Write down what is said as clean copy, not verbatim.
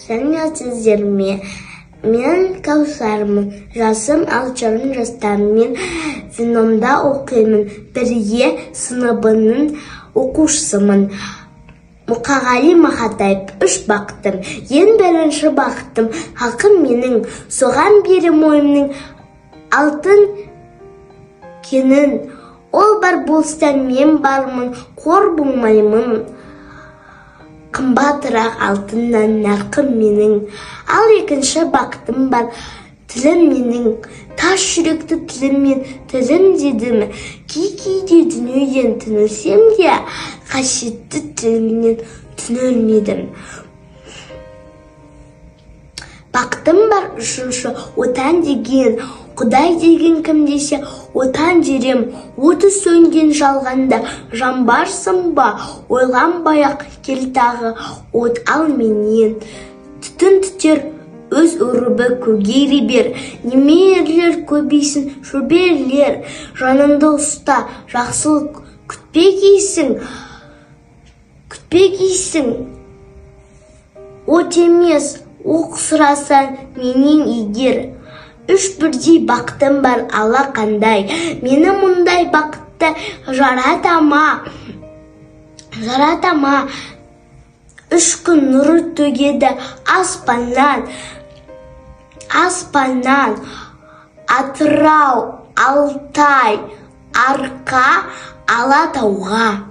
сәлеметсіздер ме? Мен Кәусармын, жасым 6 жаста. Мен Веномда оқимын, 1 сыныбының оқушысымын. Мұқағали Мақатаев 3 бақтым. Ең бірінші бақтым хақым менің, соған бері мойымның алтын кенін. Ол бар болса мен бармын, қор болмаймын. Қымбатырақ алтыннан нарқым менің. Ал екінші бақтым бар тілім менің. Тас жүректі тіліммен тілім дедім. Кейде дүниеден түнілсем де, қасиетті тілімнен түнілмедім. Бақтым бар үшінші отан деген. Құдай деген кім десе, отан жерем. Оты сөнген жалғанда жан барсың ба? Ойланбай-ақ кел тағы от ал менен. Түтін түтер өз ұрыбы көгере бер. Немелер көбейсін шөберлер. Жаныңды ұста, жақсылық күтпегейсің. От емес, оқ сұрасан менен егер. 3 бірдей бақтым бар ала қандай. Мені мұндай бақытты жаратама. 3 күн нұры төгеді аспаннан. Атырау, Алтай, Арқа, Алатауға.